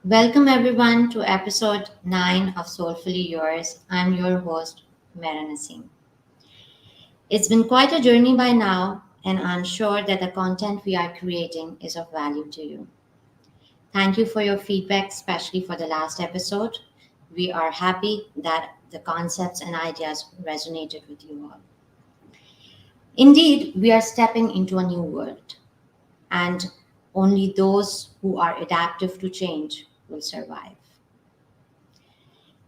Welcome everyone to episode 9 of Soulfully Yours. I'm your host, Mera Naseem. It's been quite a journey by now, and I'm sure that the content we are creating is of value to you. Thank you for your feedback, especially for the last episode. We are happy that the concepts and ideas resonated with you all. Indeed, we are stepping into a new world, and only those who are adaptive to change will survive.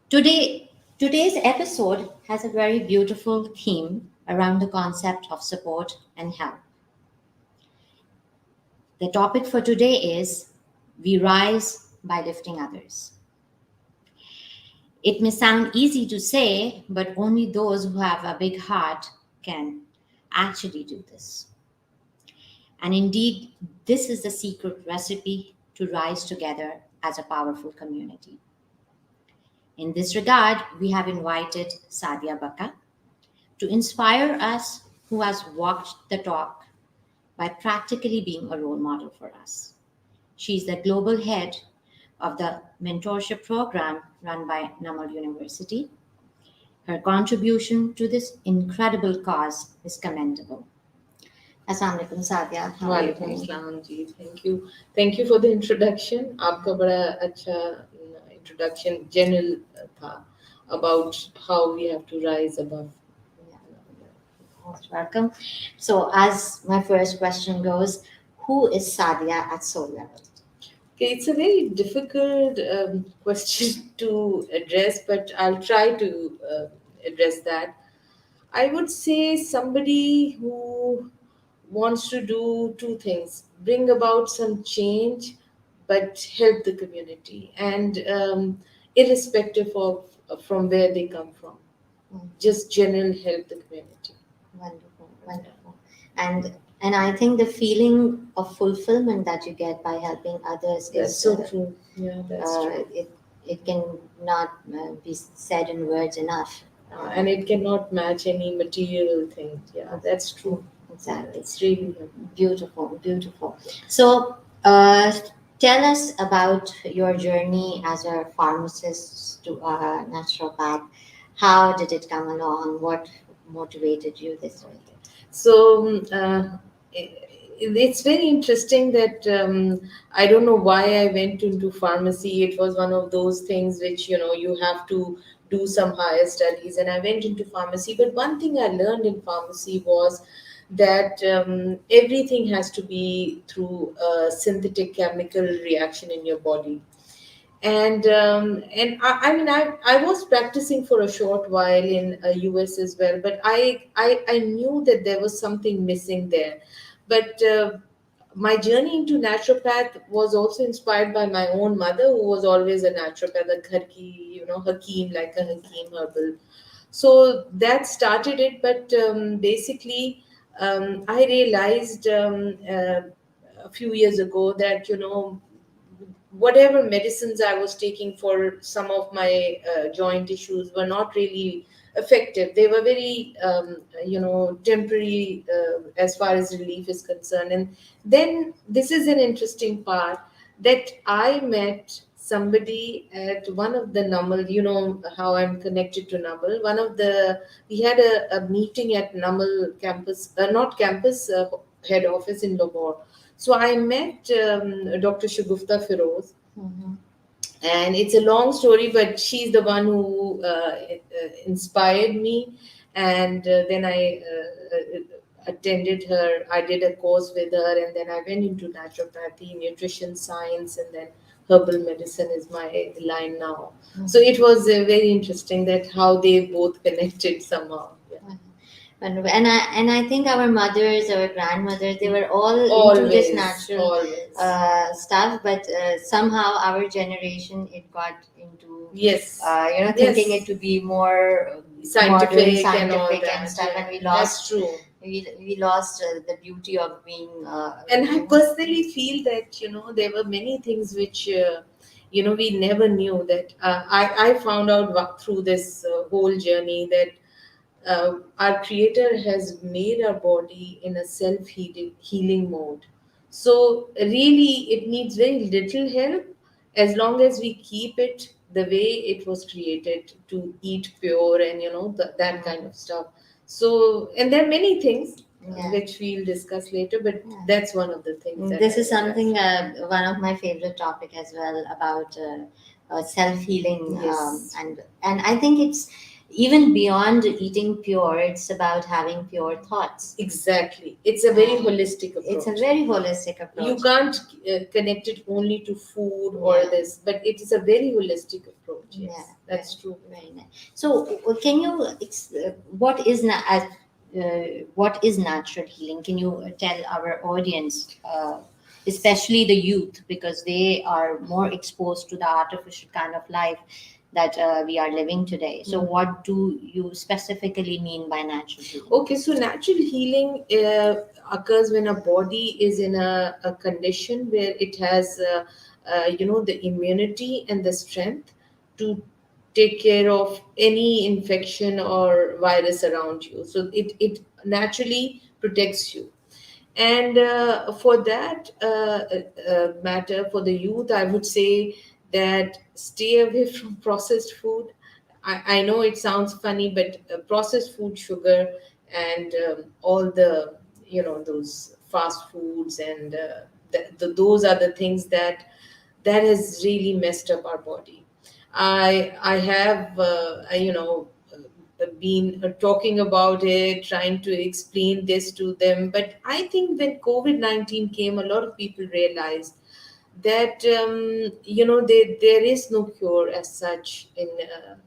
Today's episode has a very beautiful theme around the concept of support and help. The topic for today is We Rise by Lifting Others. It may sound easy to say, but only those who have a big heart can actually do this. And indeed, this is the secret recipe to rise together as a powerful community. In this regard, we have invited Saadia Baqa to inspire us who has walked the talk by practically being a role model for us. She's the global head of the mentorship program run by Namal University. Her contribution to this incredible cause is commendable. Assalamu alaikum Sadia, how are you वालेकुम doing? अस्सलाम जी thank you for the introduction आपका बड़ा अच्छा introduction general था about how we have to rise above. Most welcome. So, as my first question goes, who is Sadia at soul level? Okay, it's a very difficult question to address, but I'll try to address that. I would say somebody who wants to do two things: bring about some change, but help the community, and irrespective of from where they come from, just general help the community. Wonderful, wonderful. And I think the feeling of fulfillment that you get by helping others That's is so true. Yeah, that's true. it can not be said in words enough. And it cannot match any material thing. Yeah, that's true. Exactly. It's really Beautiful, beautiful. So, tell us about your journey as a pharmacist to a naturopath. How did it come along? What motivated you this way? so. It's very interesting that I don't know why I went into pharmacy. It was one of those things which you have to do some higher studies, and I went into pharmacy. But one thing I learned in pharmacy was that everything has to be through a synthetic chemical reaction in your body. And I mean I was practicing for a short while in US as well, but I knew that there was something missing there. But my journey into naturopath was also inspired by my own mother, who was always a naturopath, a ghar ki, hakim, like a hakim herbal. So that started it. But basically, I realized a few years ago that whatever medicines I was taking for some of my joint issues were not really effective. They were very, temporary as far as relief is concerned. And then this is an interesting part that I met somebody at one of the Namal, how I'm connected to Namal. We had a meeting at Namal campus, not campus, head office in Lahore. So I met Dr. Shagufta Feroz, Mm-hmm. and it's a long story, but she's the one who inspired me. And then I attended her. I did a course with her, and then I went into naturopathy, nutrition science, and then herbal medicine is my line now. So it was very interesting that how they both connected somehow. Yeah. Wonderful. And I think our mothers, our grandmothers, they were all into this Always, natural always. stuff, but somehow our generation it got into Yes. thinking Yes. it to be more modern, Scientific and all scientific and that. stuff, Yeah. and we That's lost true. we lost the beauty of being. And I personally feel that there were many things which we never knew that I found out through this whole journey that our creator has made our body in a self healing mode. So really it needs very little help, as long as we keep it the way it was created, to eat pure and that kind of stuff. So, and there are many things Yeah. which we'll discuss later, but Yeah. that's one of the things that This I is realized. something, one of my favorite topic as well, about self healing, Yes, and I think it's even beyond eating pure. It's about having pure thoughts. exactly. It's a very holistic It's a approach. very holistic You approach. can't connect it only to food or Yeah. this, but it is a very holistic approach. Yeah, Yes, very, that's true. very nice. So, can you what is natural healing? Can you tell our audience, especially the youth, because they are more exposed to the artificial kind of life that we are living today? So, what do you specifically mean by natural healing? Okay, so natural healing occurs when a body is in a condition where it has, the immunity and the strength to take care of any infection or virus around you. So it naturally protects you. And for that matter, for the youth, I would say that stay away from processed food. I know it sounds funny, but processed food, sugar, and all the, those fast foods, and those are the things that has really messed up our body. I have been talking about it, trying to explain this to them. But I think when COVID-19 came, a lot of people realized that there is no cure as such in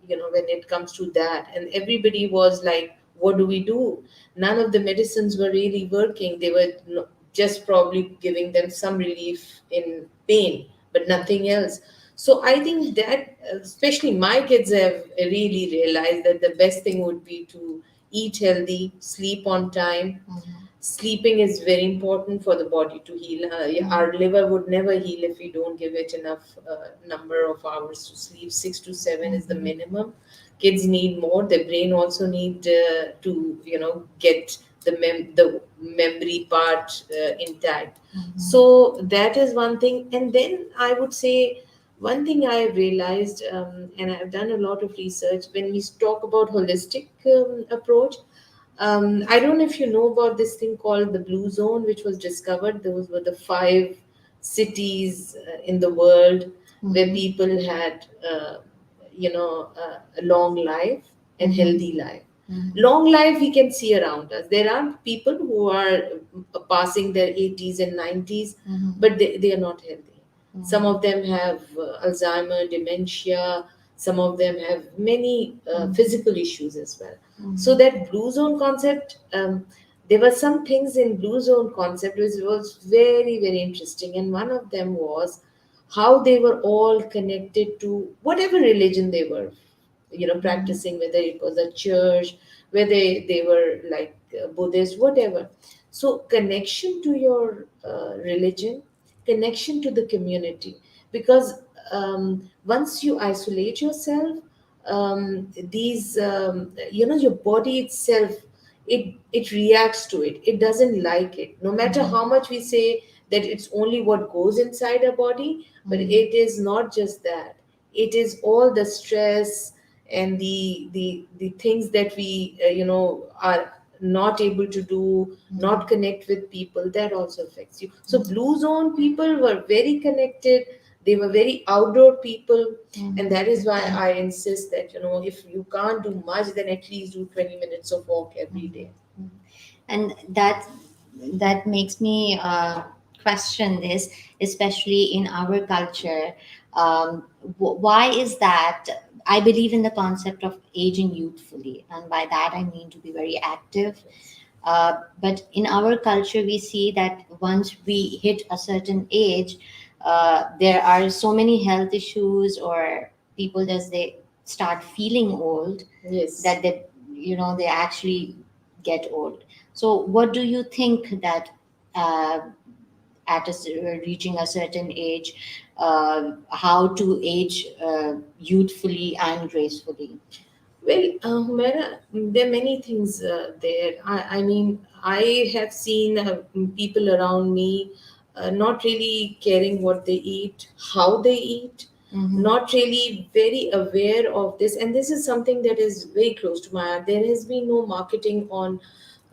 when it comes to that, and everybody was like, what do we do? None of the medicines were really working. They were just probably giving them some relief in pain, but nothing else. So I think that especially my kids have really realized that the best thing would be to eat healthy, sleep on time. Sleeping is very important for the body to heal. Yeah, our liver would never heal if we don't give it enough number of hours to sleep. 6 to 7 is the minimum. Kids need more. Their brain also need to get the memory part intact. So that is one thing. And then I would say one thing I have realized, and I've done a lot of research when we talk about holistic approach. I don't know if you know about this thing called the Blue Zone, which was discovered. Those were the 5 cities in the world where people had, a long life and healthy life. Long life we can see around us. There are people who are passing their 80s and 90s, but they are not healthy. Some of them have Alzheimer, dementia. Some of them have many physical issues as well. So that blue zone concept, there were some things in blue zone concept which was very very interesting, and one of them was how they were all connected to whatever religion they were practicing, whether it was a church, whether they were like Buddhist, whatever. So connection to your religion, connection to the community, because once you isolate yourself, these your body itself, it reacts to it. It doesn't like it, no matter how much we say that it's only what goes inside our body. But it is not just that. It is all the stress and the things that we are not able to do, not connect with people. That also affects you. So blue zone people were very connected. They were very outdoor people. And that is why I insist that if you can't do much, then at least do 20 minutes of walk every day. And that makes me question this, especially in our culture. Why is that? I believe in the concept of aging youthfully, and by that I mean to be very active. But in our culture, we see that once we hit a certain age, there are so many health issues, or people, as they start feeling old, Yes. that they actually get old. So, what do you think that uh, reaching a certain age, how to age youthfully and gracefully? Well, Humaira, there are many things there. I mean, I have seen people around me not really caring what they eat, how they eat, not really very aware of this. And this is something that is very close to my heart. There has been no marketing on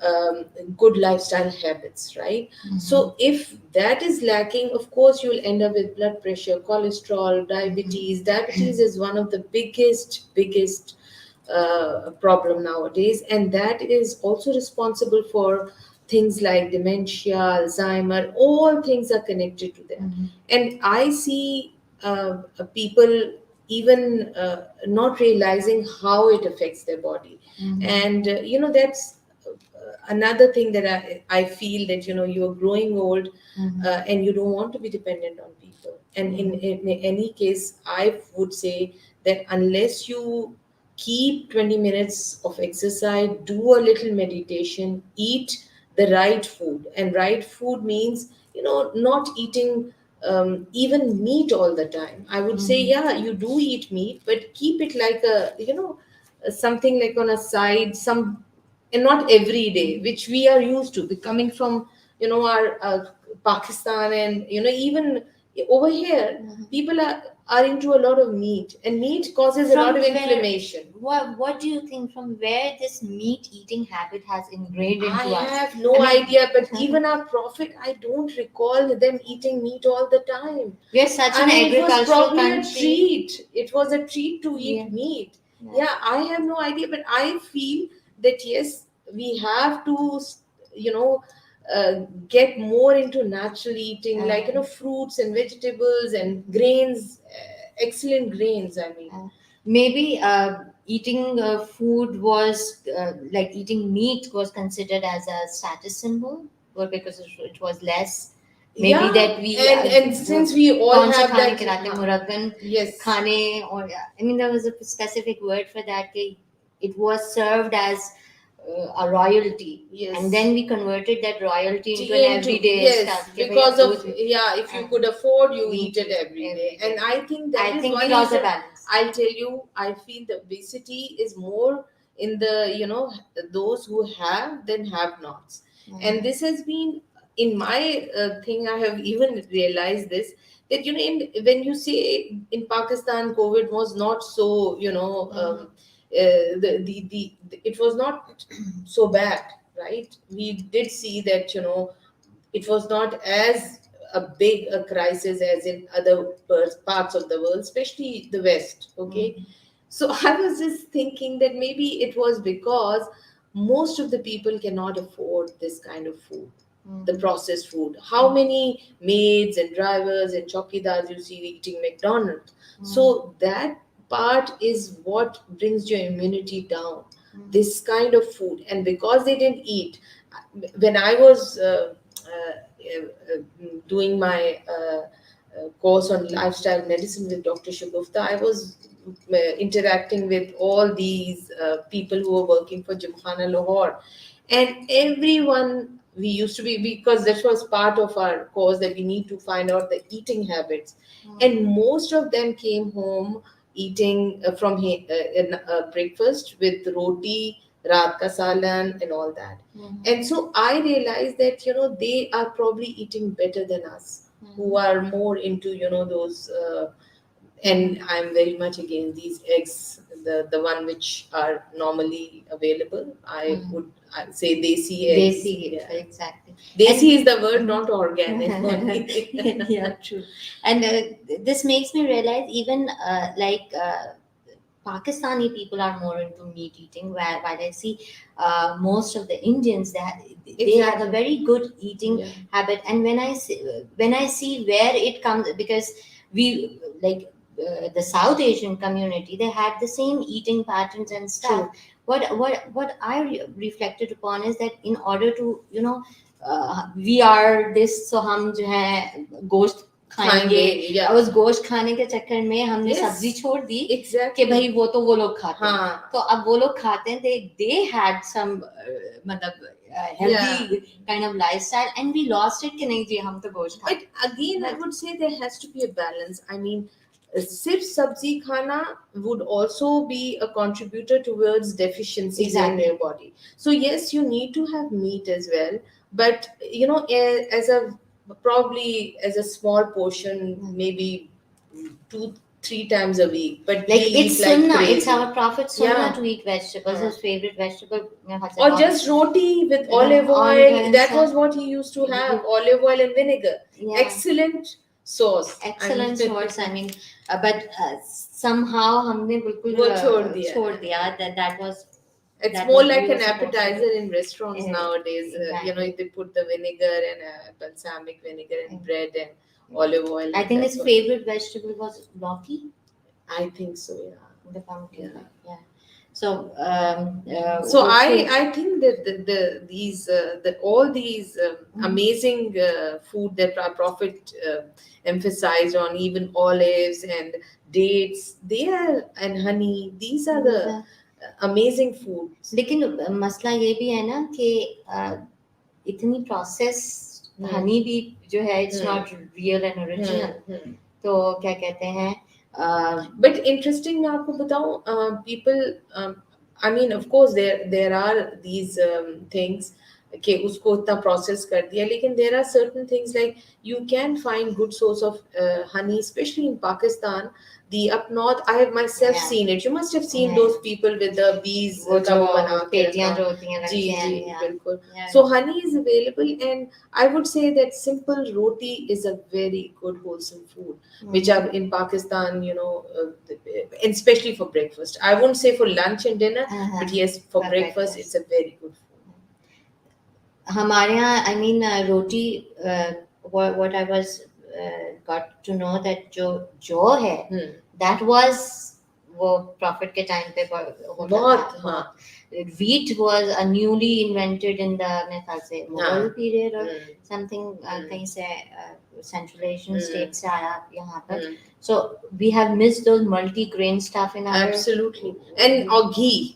um, good lifestyle habits, right? So if that is lacking, of course, you'll end up with blood pressure, cholesterol, diabetes. Diabetes is one of the biggest problem nowadays, and that is also responsible for things like dementia, Alzheimer. All things are connected to that. And I see people even not realizing how it affects their body. And that's another thing that I feel that you're growing old, and you don't want to be dependent on people. And in any case, I would say that unless you keep 20 minutes of exercise, do a little meditation, eat the right food. And right food means not eating even meat all the time. I would say, yeah, you do eat meat, but keep it like a something like on a side, some, and not every day, which we are used to. Coming from our Pakistan, and even over here, people are into a lot of meat, and meat causes a From lot of where, inflammation. what do you think, from where this meat eating habit has ingrained I into us? have no idea, but even our prophet, I don't recall them eating meat all the time. We are such I an mean, it was agricultural probably a country. treat. It was a treat to Yeah. eat meat. Yeah. Yeah, I have no idea, but I feel that yes, we have to, you know, get more into natural eating, like fruits and vegetables and grains, excellent grains. I mean, Maybe eating food was like eating meat was considered as a status symbol, or because it was less. Maybe yeah, that we and since we all कौन से have खाने that, खिलाते हैं मुरब्बन yes, खाने or I mean there was a specific word for that कि it was served as a royalty, yes. and then we converted that royalty into an Into, everyday yes, stuff कि भाई because अब of, rose yeah, if you uh, could afford, you we eat it every day. And I think that I is think we one lost the reason. balance. I'll tell you, I feel the obesity is more in the those who have than have nots. And this has been in my thing. I have even realized this, that when you say in Pakistan COVID was not so, it was not so bad, right? We did see that it was not as a big a crisis as in other parts of the world, especially the West. Okay, so I was just thinking that maybe it was because most of the people cannot afford this kind of food, the processed food. How many maids and drivers and chowkidars you see eating McDonald's? So that part is what brings your immunity down. This kind of food, and because they didn't eat, when I was doing my course on lifestyle medicine with Dr. Shagufta, I was interacting with all these people who were working for Gymkhana Lahore, and everyone, we used to be, because that was part of our course, that we need to find out the eating habits, and most of them came home eating breakfast with roti, raat ka salan, and all that. And so I realized that they are probably eating better than us, who are more into those. And I'm very much against these eggs, the one which are normally available. I would say desi eggs. Desi, Yeah. exactly. Desi is the word, not organic. Yeah, true. And this makes me realize even Pakistani people are more into meat eating, while I see most of the Indians they have a very good eating Yeah. habit. And when I see where it comes, because we like the South Asian community, they had the same eating patterns and stuff. True. What I reflected upon is that in order to we are this, so हम जो है गोश्त खाएंगे, yeah. और उस गोश्त खाने के चक्कर में हमने Yes, सब्जी छोड़ दी कि exactly. भाई वो लोग खाते हैं, हाँ. तो अब वो लोग खाते हैं, they had some मतलब healthy kind of lifestyle, and we lost it कि नहीं जी हम तो गोश्त खाते हैं. But again, I would say there has to be a balance. I mean, sirf sabzi khana would also be a contributor towards deficiencies in your body. So yes, you need to have meat as well. But as a probably as a small portion, maybe 2-3 times a week, but we Like eat it's like sunnah, it's crazy. our Prophet sunnah Yeah. to eat vegetables. Uh, His favorite vegetable, or just roti with olive olive oil oil. and That stuff. was what he used to have, You- olive oil and vinegar. Yeah, Excellent sauce. I mean, excellent source. I mean, but somehow हमने बिल्कुल वो छोड़ दिया छोड़ है. दिया. That was It's that more was we like were an supposed to do. appetizer in restaurants Uh, nowadays. exactly. They put the vinegar and balsamic vinegar and bread and olive oil, I and think that's his what. favorite vegetable was Loki, I think so, yeah. the pumpkin. Yeah. Yeah. So, So hopefully, I think that all these amazing food that our prophet emphasized on, even olives and dates, they are, and honey, these are the amazing foods. लेकिन मसला ये भी है ना कि इतनी process Honey भी जो है it's not real and original तो क्या कहते हैं But interesting, मैं आपको बताऊं, people, I mean, of course, there are these things कि उसको इतना process कर दिया, लेकिन there are certain things like you can find good source of honey, especially in Pakistan. The up north, I have myself seen it. You must have seen those people with the bees वो का जो वो बना के पेटियां रखा. जो होती हैं जी रखते जी हैं बिल्कुल. So honey is available, and I would say that simple roti is a very good wholesome food, which are in Pakistan, and especially for breakfast. I won't say for lunch and dinner, but yes, for breakfast, it's a very good food. हमारे यहाँ I mean रोटी what I was got to know that जो है that was वो profit के time पे होता बहुत, था बहुत wheat was a newly invented in the मेरे ख्याल से मुगल period or something कहीं से Central Asian states से आया यहाँ पर so we have missed those multi-grain stuff in our absolutely. And or ghee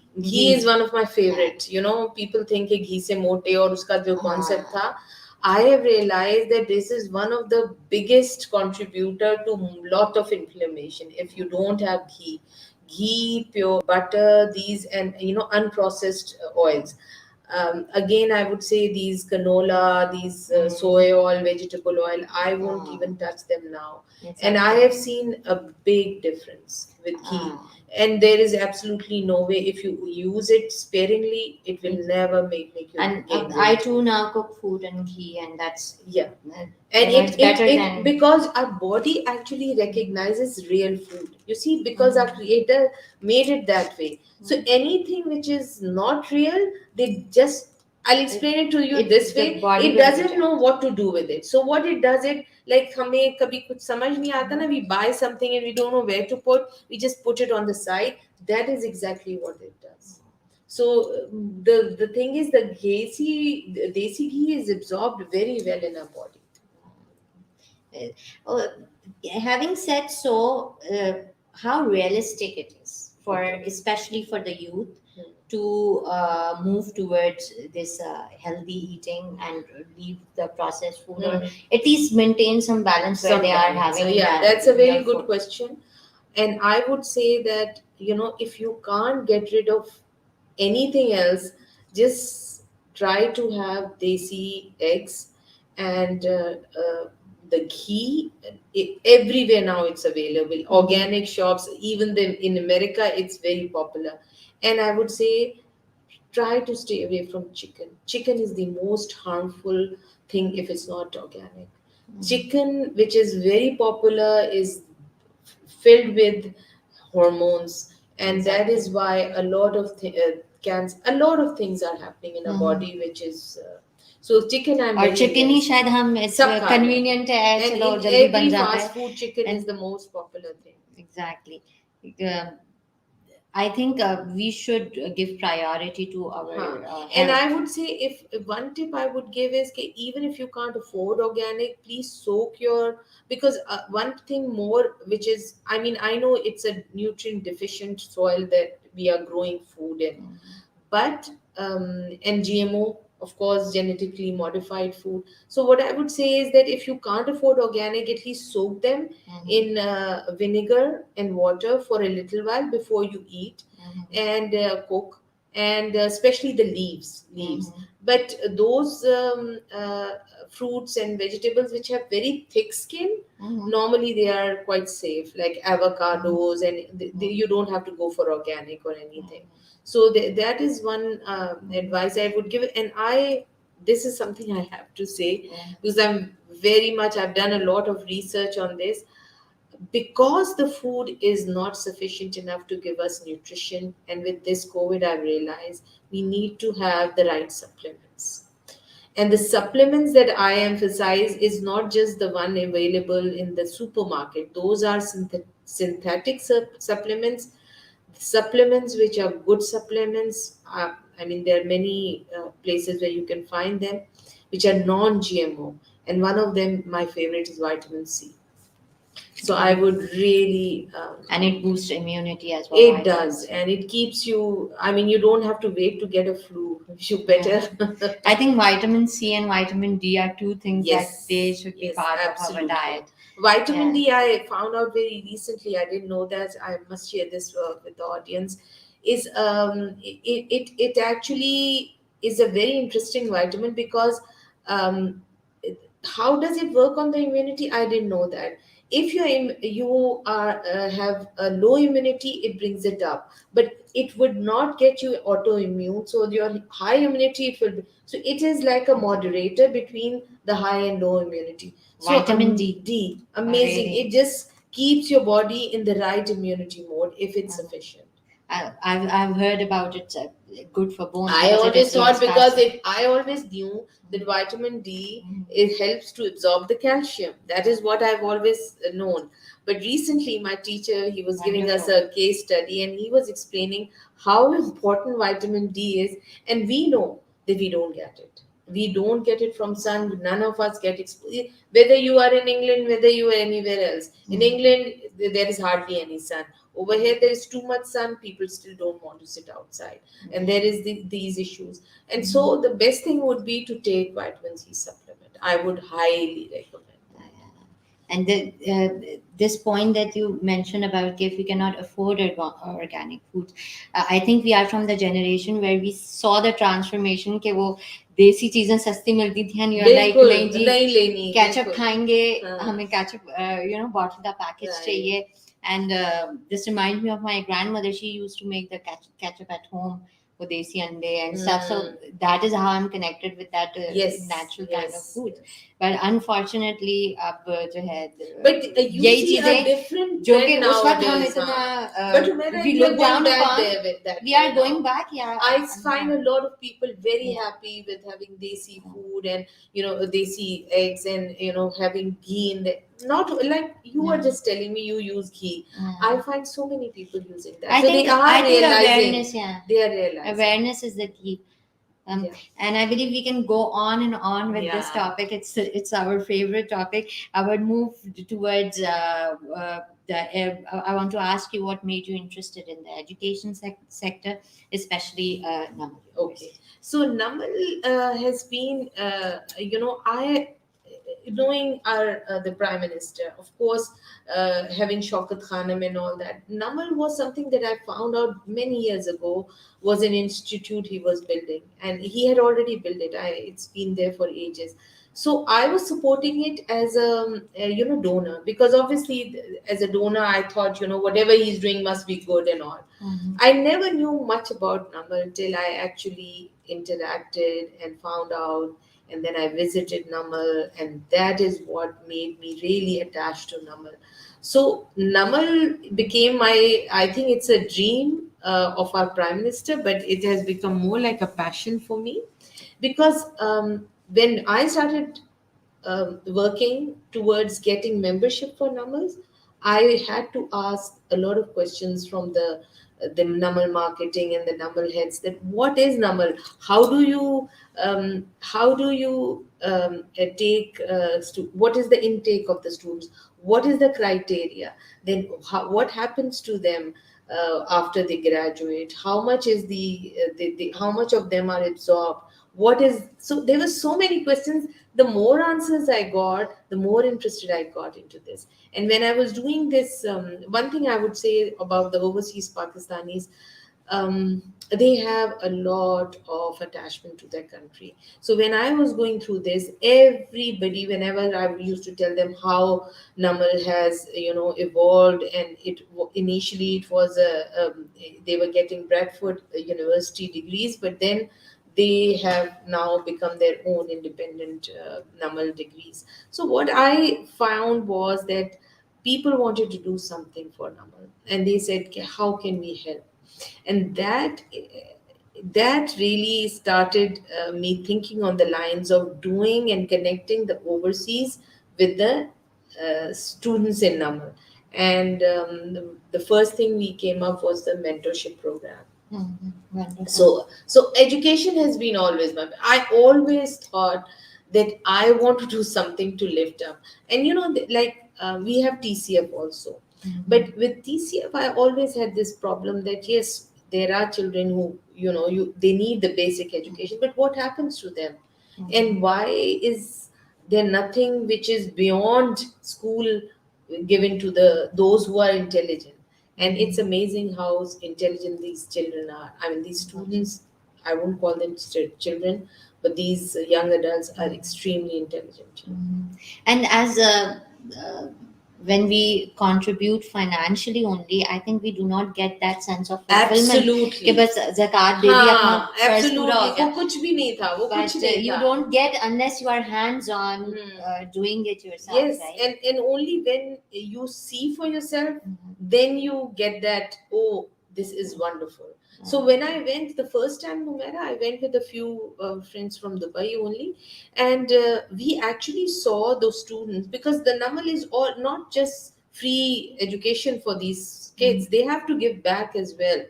is one of my favorite. People think कि घी से मोटे और उसका जो concept था, I have realized that this is one of the biggest contributor to lot of inflammation. If you don't have ghee, pure butter, these, and unprocessed oils. Again, I would say these canola, these soy oil, vegetable oil, I won't even touch them now. And I have seen a big difference with ghee. And there is absolutely no way, if you use it sparingly, it will never make you and gain weight. I too now cook food and ghee, and that's and it's better than because our body actually recognizes real food, you see, because our creator made it that way. So anything which is not real, they just, I'll explain it to you this way, it doesn't know what to do with it. So what it does, it like हमें कभी कुछ समझ नहीं आता ना, we buy something and we don't know where to put, we just put it on the side. That is exactly what it does. So the thing is, the desi ghee is absorbed very well in our body. Having said so, how realistic it is for especially for the youth to move towards this healthy eating and leave the processed food, or at least maintain some balance where they are having. So that's a very good question. And I would say that, if you can't get rid of anything else, just try to have desi eggs and the ghee. Everywhere now it's available. Organic shops, even in America, it's very popular. And I would say try to stay away from chicken. Chicken is the most harmful thing if it's not organic. Chicken, which is very popular, is filled with hormones, and that is why a lot of a lot of things are happening in our body, which is so chicken. और chicken ही शायद हम convenient है, and चलो in जल्दी every बन जाता fast है. food, chicken is the most popular thing. Exactly. I think we should give priority to our health. And I would say, if one tip I would give is that even if you can't afford organic, please soak your, because one thing more, which is, I mean, I know it's a nutrient deficient soil that we are growing food in, but and GMO, of course, genetically modified food. So what I would say is that if you can't afford organic, at least soak them in vinegar and water for a little while before you eat, and cook, and especially the leaves. But those fruits and vegetables which have very thick skin, Mhm. normally they are quite safe, like avocados, and you don't have to go for organic or anything. So that is one advice I would give. And this is something I have to say, because I've done a lot of research on this. Because the food is not sufficient enough to give us nutrition, and with this COVID, I've realized we need to have the right supplements. And the supplements that I emphasize is not just the one available in the supermarket. Those are synthetic supplements, supplements which are good supplements. I mean, there are many places where you can find them, which are non-GMO. And one of them, my favorite, is vitamin C. So I would really, And it boosts immunity as well. it Vitamin does, C. and it keeps you. I mean, you don't have to wait to get a flu. You better. I think vitamin C and vitamin D are two things that they should be Yes, part of our absolutely. diet. Vitamin Yeah. D, I found out very recently. I didn't know that. I must share this with the audience. Is it actually is a very interesting vitamin, because um, how does it work on the immunity? I didn't know that. If you are have a low immunity, it brings it up, but it would not get you autoimmune. So your high immunity, it will be, so it is like a moderator between the high and low immunity. So Vitamin D. D, Oh, amazing. really? It just keeps your body in the right immunity mode if it's sufficient. I've heard about it. Good for bones I because it always thought, absorbs because calcium. I always knew that vitamin D, it helps to absorb the calcium. That is what I've always known. But recently, my teacher, he was giving us Wonderful. a case study, and he was explaining how important vitamin D is, and we know that we don't get it. We don't get it from sun. None of us get exposed. Whether you are in England, whether you are anywhere else. In England, there is hardly any sun. Over here, there is too much sun. People still don't want to sit outside, and there is these issues. And so, the best thing would be to take vitamin C supplement. I would highly recommend that. And this point that you mentioned about if we cannot afford organic foods, I think we are from the generation where we saw the transformation कि वो देसी चीजें सस्ती मिलती थी and you're like बिल्कुल नहीं जी नहीं लेनी, ketchup बिल्कुल खाएंगे हाँ, हमें ketchup bottle का package right. चाहिए. And this reminds me of my grandmother. She used to make the ketchup at home for desi ande and stuff. So that is how I'm connected with that Yes, natural kind of yes, food. yes. But unfortunately अब जो है But you यही see a चीजें different जो कि trend उस वक्त हम nowadays, इतना but Humaira, we we are look going down back upon, there with that. we are way going now. back. Yeah, I find a lot of people very Yeah. happy with having desi food, and desi eggs, and having ghee in there. Not like you were just telling me you use ghee. I find so many people using that. I So think they are realizing. awareness, yeah, They are realizing. awareness is the key. Yeah. And I believe we can go on and on with this Yeah. topic. It's our favorite topic. I would move towards I want to ask you what made you interested in the education sector, especially Namal Okay. University. So Namal has been, I knowing our the prime minister, of course, having Shaukat Khanum and all that. Namal was something that I found out many years ago, was an institute he was building, and he had already built it. It's been there for ages. So I was supporting it as a donor, because obviously as a donor I thought whatever he's doing must be good and all. I never knew much about Namal till I actually interacted and found out, and then I visited Namal, and that is what made me really attached to Namal. So Namal became I think it's a dream of our prime minister, but it has become more like a passion for me, because when I started working towards getting membership for Namals, I had to ask a lot of questions from the Namal marketing and the Namal heads, that what is Namal? How do you take what is the intake of the students? What is the criteria? Then what happens to them after they graduate? How much is the how much of them are absorbed? What is so there were so many questions. The more answers I got, the more interested I got into this. And when I was doing this, one thing I would say about the overseas Pakistanis, they have a lot of attachment to their country. So when I was going through this, everybody, whenever I used to tell them how Namal has, evolved, and initially it was they were getting Bradford University degrees, but then they have now become their own independent Namal degrees. So what I found was that people wanted to do something for Namal, and they said, "Okay, how can we help?" And that really started me thinking on the lines of doing and connecting the overseas with the students in Namal. And the first thing we came up was the mentorship program. Wonderful. So education has been always I always thought that I want to do something to lift up. And we have TCF also. But with TCF, I always had this problem that yes, there are children who, they need the basic education, but what happens to them? And why is there nothing which is beyond school given to those who are intelligent? And it's amazing how intelligent these children are. I mean, these students, I won't call them children, but these young adults are extremely intelligent. And as when we contribute financially only, I think we do not get that sense of fulfillment कि Absolutely. बस zakat दे दी अपना हाँ, फर्ज पूरा हो absolutely. गया. वो कुछ भी नहीं था, वो कुछ But नहीं you था. don't get unless you are hands on doing it yourself, Yes, right? and only when you see for yourself, then you get that, oh, this is wonderful. So when I went the first time, Humaira, I went with a few friends from Dubai only, and we actually saw those students, because the Namal is all not just free education for these kids, they have to give back as well.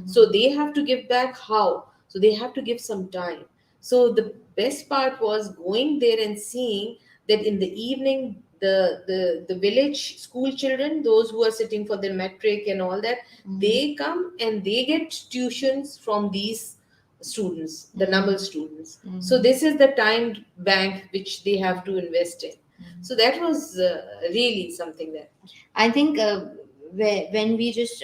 So they have to give back how? So they have to give some time. So the best part was going there and seeing that in the evening, the village school children, those who are sitting for their metric and all that, they come and they get tuitions from these students, the Namal students. So this is the time bank which they have to invest in. So that was really something that. I think when we just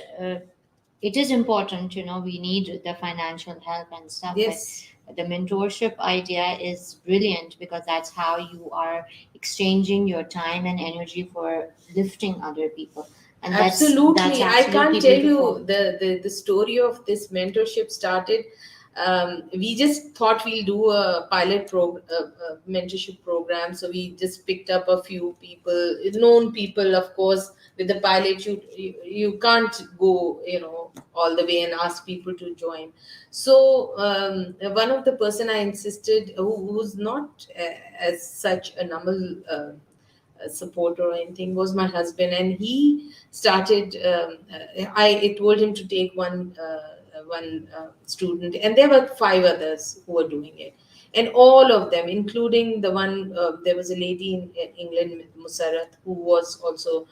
it is important, we need the financial help and stuff. Yes. But the mentorship idea is brilliant because that's how you are exchanging your time and energy for lifting other people. And Absolutely. I absolutely can't tell beautiful. you the story of this mentorship started. We just thought we'll do a mentorship program. So we just picked up a few people, known people, of course. With the pilot, you can't go, all the way and ask people to join. So one of the person I insisted, who's not as such a normal support or anything, was my husband, and he started. I told him to take one student, and there were five others who were doing it, and all of them, including the one. There was a lady in England, Musarat, who was also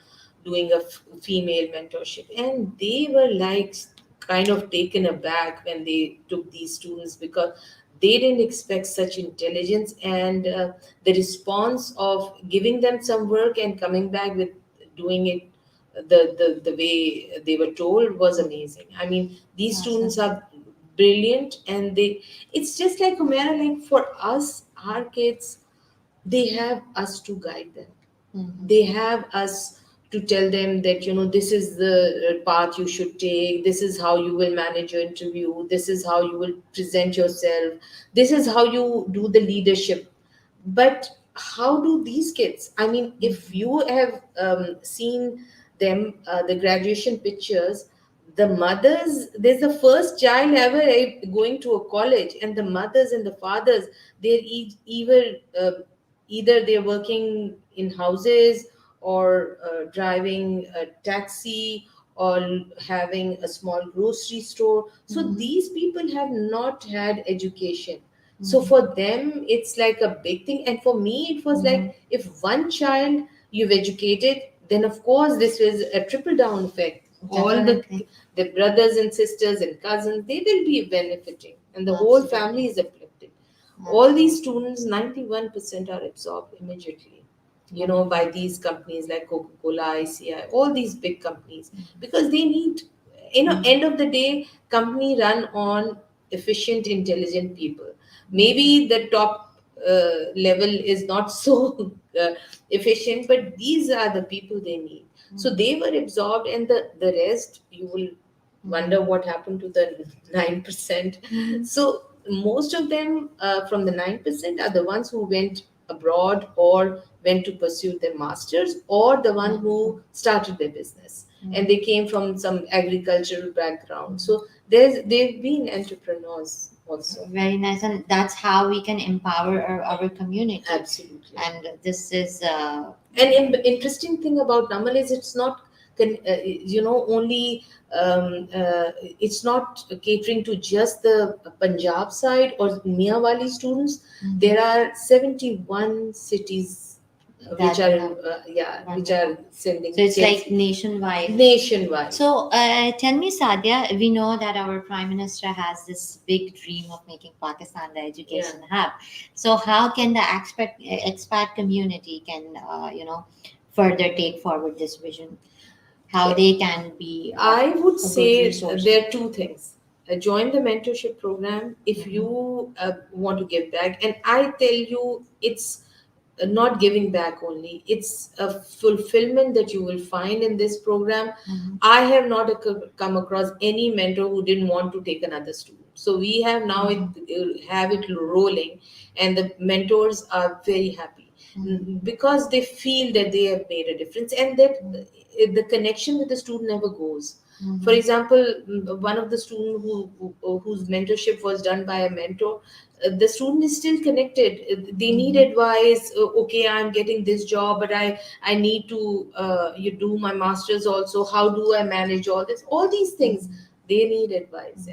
doing a female mentorship, and they were like kind of taken aback when they took these students, because they didn't expect such intelligence, and the response of giving them some work and coming back with doing it the way they were told was amazing. I mean, these students are brilliant, and it's just like Humera, like for us, our kids, they have us to guide them. They have us to tell them that, this is the path you should take, this is how you will manage your interview, this is how you will present yourself, this is how you do the leadership. But how do these kids, I mean, if you have seen them, the graduation pictures, the mothers, there's the first child ever going to a college, and the mothers and the fathers, they're either they're working in houses, or driving a taxi, or having a small grocery store. So these people have not had education. So for them, it's like a big thing. And for me, it was like, if one child you've educated, then of course this was a triple down effect. All the brothers and sisters and cousins, they will be benefiting, and the whole family is uplifted. All these students, 91% are absorbed immediately, by these companies like Coca-Cola, ICI, all these big companies, because they need end of the day, company run on efficient, intelligent people. Maybe the top level is not so efficient, but these are the people they need. So they were absorbed, and the rest, you will wonder what happened to the 9%. So most of them, from the 9%, are the ones who went abroad or went to pursue their masters, or the one who started their business, and they came from some agricultural background. So they've been entrepreneurs also. Very nice, and that's how we can empower our community. Absolutely. And this is An interesting thing about Namal is it's not only it's not catering to just the Punjab side or Miawali students. There are 71 cities which that are have which are sending so it's kids like nationwide. nationwide. So tell me, Sadia, we know that our Prime Minister has this big dream of making Pakistan the education hub. So how can the expat community can further take forward this vision? How they can be I would a good say resource? there are two things. Join the mentorship program if you want to give back. And I tell you, it's not giving back only, it's a fulfillment that you will find in this program. I have not come across any mentor who didn't want to take another student. So we have now have it rolling, and the mentors are very happy because they feel that they have made a difference, and that the connection with the student never goes. For example, one of the student whose mentorship was done by a mentor, the student is still connected. They need advice. Okay, I'm getting this job, but I need to you do my masters also. How do I manage all these things? They need advice.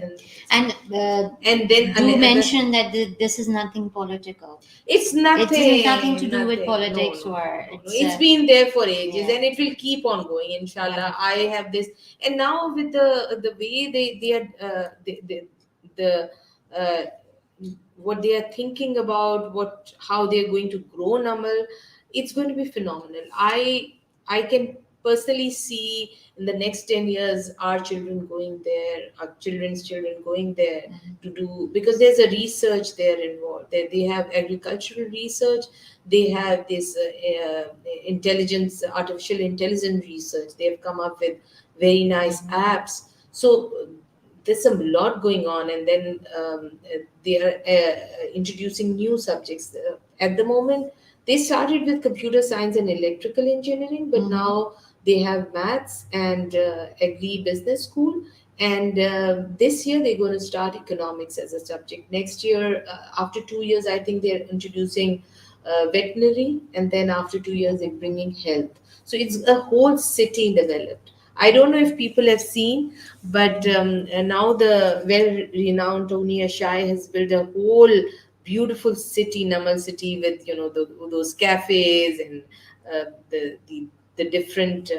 And then do mention that this is nothing political. It's nothing. It has nothing to do with nothing. politics, No, no, or no, no. it's It's been there for ages, yeah. and it will keep on going. Inshallah, I have this, and now with the way they are the uh, what they are thinking about, what how they are going to grow Namal, it's going to be phenomenal. I can personally see in the next 10 years our children going there, our children's children going there to do, because there's a research there involved. They have agricultural research, they have this artificial intelligence research. They have come up with very nice apps. So there's a lot going on, and then they are introducing new subjects. At the moment, they started with computer science and electrical engineering, but now they have maths and agri business school. And this year they're going to start economics as a subject. Next year, after 2 years, I think they're introducing veterinary, and then after 2 years they're bringing health. So it's a whole city developed. I don't know if people have seen, but now the well-renowned Tony Ashai has built a whole beautiful city, Namal city, with those cafes and the different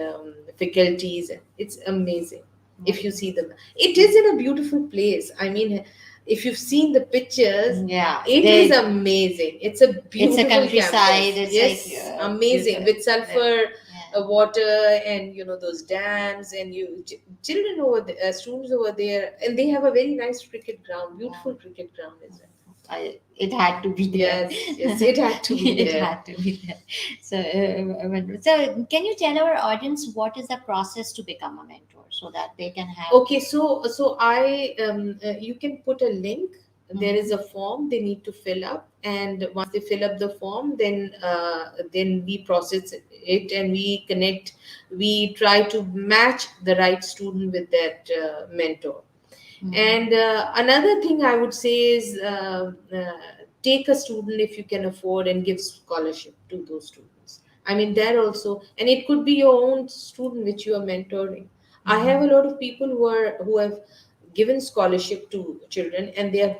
faculties. It's amazing if you see them. It is in a beautiful place. I mean, if you've seen the pictures, yeah, it is amazing. It's a beautiful it's a countryside. campus. It's Yes, like amazing, with sulfur yeah. water, and those dams, and children over there, students over there, and they have a very nice cricket ground, beautiful cricket ground as well. It had to be there. Yes, it had to be It there. had to be there. So, so can you tell our audience what is the process to become a mentor, so that they can have? Okay, so I you can put a link. There is a form they need to fill up, and once they fill up the form, then we process it, and we connect. We try to match the right student with that mentor. And another thing I would say is take a student if you can afford, and give scholarship to those students. I mean, there also, and it could be your own student which you are mentoring. I have a lot of people who have given scholarship to children, and they are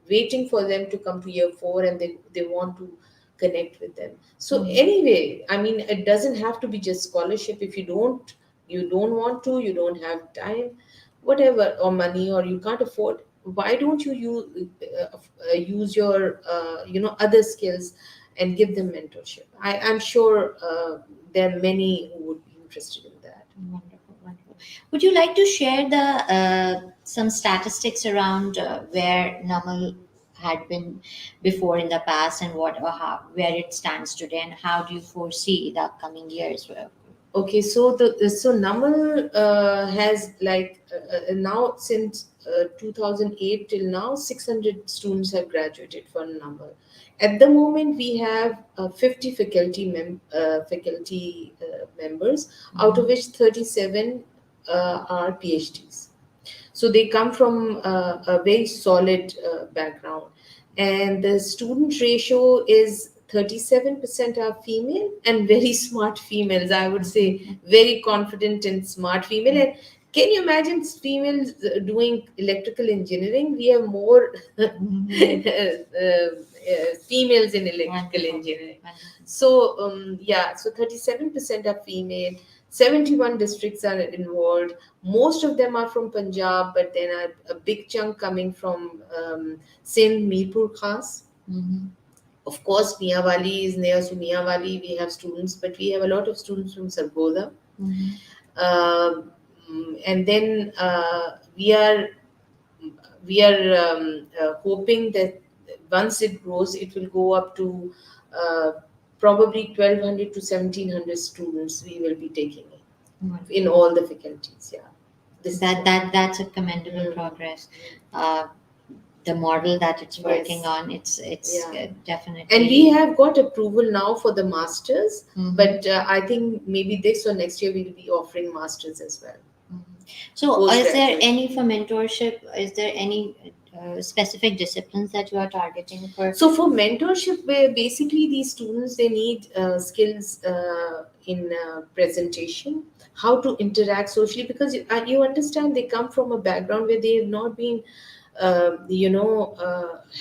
waiting for them to come to year 4, and they want to connect with them. So anyway, I mean, it doesn't have to be just scholarship. If you don't want to, you don't have time, whatever, or money, or you can't afford, why don't you use your other skills and give them mentorship? I'm sure there are many who would be interested in that. Wonderful, wonderful. Would you like to share the some statistics around where Namal had been before in the past, and what or how where it stands today, and how do you foresee the upcoming years? Okay, so Namal has like now since 2008 till now 600 students have graduated from Namal. At the moment, we have 50 faculty members, out of which 37 are PhDs. So they come from a very solid background, and the student ratio is 37% are female and very smart females. I would say very confident and smart female. And can you imagine females doing electrical engineering? We have more females in electrical Wonderful. engineering. Wonderful. So yeah, so 37% are female. 71 districts are involved. Most of them are from Punjab, but then a big chunk coming from Sindh, Mirpur Khas. Mm-hmm. Of course, Miawali is near, so Miawali we have students, but we have a lot of students from Sargodha. Mm-hmm. Um, and then we are hoping that once it grows, it will go up to uh, probably 1,200 to 1,700 students we will be taking in Wonderful. all the faculties. Yeah, this is what. That's a commendable Mm, progress. Uh, the model that it's working yes, on, it's yeah. And we definitely. have got approval now for the masters, Mhm. but I think maybe this or next year we'll be offering masters as well, Mhm. So, is there postgraduate. any for mentorship? Is there any specific disciplines that you are targeting for? So for mentorship, where basically these students they need skills in presentation, how to interact socially, because you understand they come from a background where they have not been,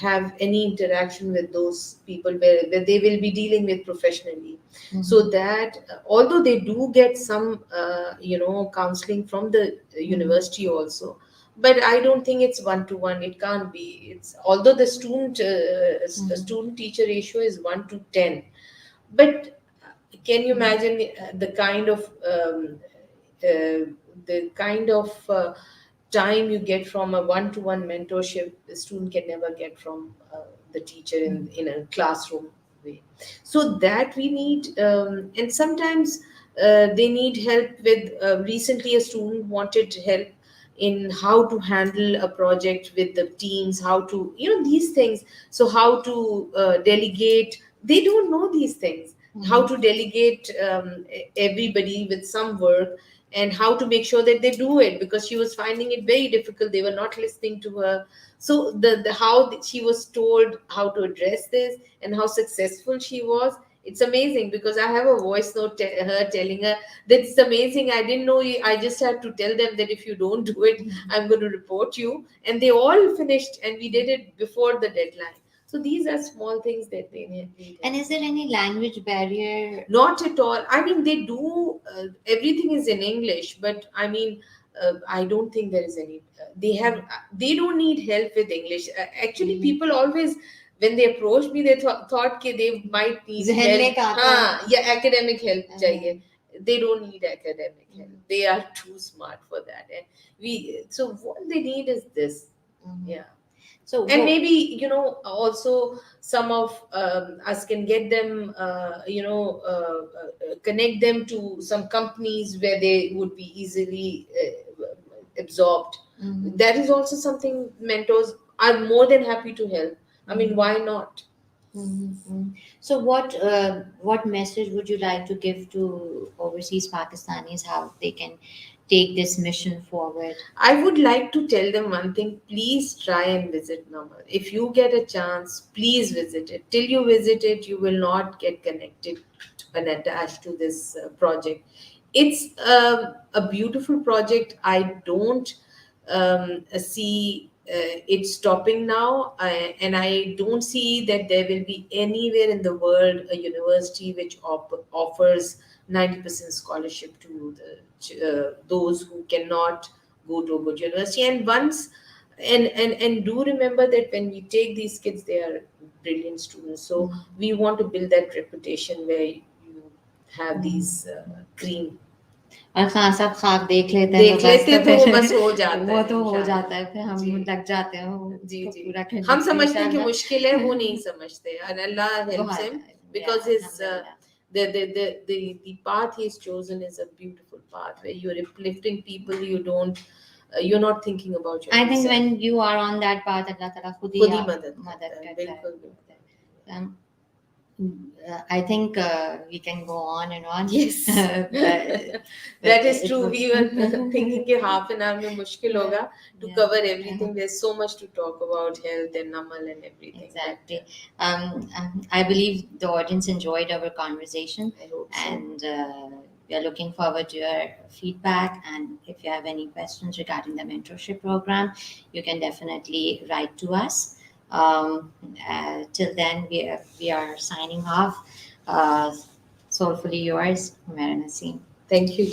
have any interaction with those people where they will be dealing with professionally. So Mhm. that although they do get some, counseling from the Mhm. university also, but I don't think it's one to one. It can't be. It's although the Mhm. student teacher ratio is 1 to 10, but can you Mhm. imagine uh, the kind of time you get from a one to one mentorship the student can never get from the teacher in a classroom way. So that we need, and sometimes they need help with. Recently, a student wanted help in how to handle a project with the teams, how to, these things. So how to delegate. They don't know these things. How Mhm. to delegate everybody with some work, and how to make sure that they do it, because she was finding it very difficult. They were not listening to her. So the how she was told how to address this and how successful she was. It's amazing, because I have a voice note her telling her, that's amazing, I didn't know you. I just had to tell them that if you don't do it, I'm going to report you. And they all finished, and we did it before the deadline. So these are small things that they need And help is with. there any language barrier? Not at all. I mean, they do, everything is in English, but I mean, I don't think there is any. They don't need help with English. Actually, Mhm. people always, when they approached me, they thought that they might need जहन help. में का आता है. हाँ, yeah, academic help Uh, चाहिए. They don't need academic help. mhm. They are too smart for that. And so what they need is this. Mhm. Yeah. So, And maybe, also some of us can get them, connect them to some companies where they would be easily absorbed. mhm. That is also something mentors are more than happy to help. I mean, Mhm. why not? Mhm. So, what message would you like to give to overseas Pakistanis? How they can take this mission forward? I would like to tell them one thing. Please try and visit Namal. If you get a chance, please visit it. Till you visit it, you will not get connected and attached to this project. It's a beautiful project. I don't see it stopping now, and I don't see that there will be anywhere in the world a university which offers 90% scholarship to those who cannot go to a good university. And once, and do remember that when we take these kids, they are brilliant students. So we want to build that reputation where you have these Mhm. green. और हाँ सब ख्वाब देख लेते हैं देख तो बस लेते तो तो वो फिर बस हो जाता वो है तो हो इंशाल्लाह। जाता है, फिर हम जी लग जाते हैं जी उसको जी। पूरा करने हम के लिए समझते हैं कि मुश्किल है, वो नहीं इंशाल्लाह। समझते, and Allah helps बहुत him या because his अल्हम्दुलिल्लाह। the path he's chosen is a beautiful path where you're uplifting people. You're not thinking about your I own think self. when you are on that path, अल्लाह ताला खुद ही खुद ही आप मदद करता मदद है, करता है। बिल्कुल बिल्कुल। Um, I think we can go on and on. Yes, But that is it true. was We were thinking कि half an hour में मुश्किल yeah, होगा to yeah. cover everything. There's so much to talk about health and Namal and everything. But Exactly. I believe the audience enjoyed our conversation, I hope so. and we are looking forward to your feedback. And if you have any questions regarding the mentorship program, you can definitely write to us. Till then, we are signing off. Soulfully yours, Mera Naseem. Thank you.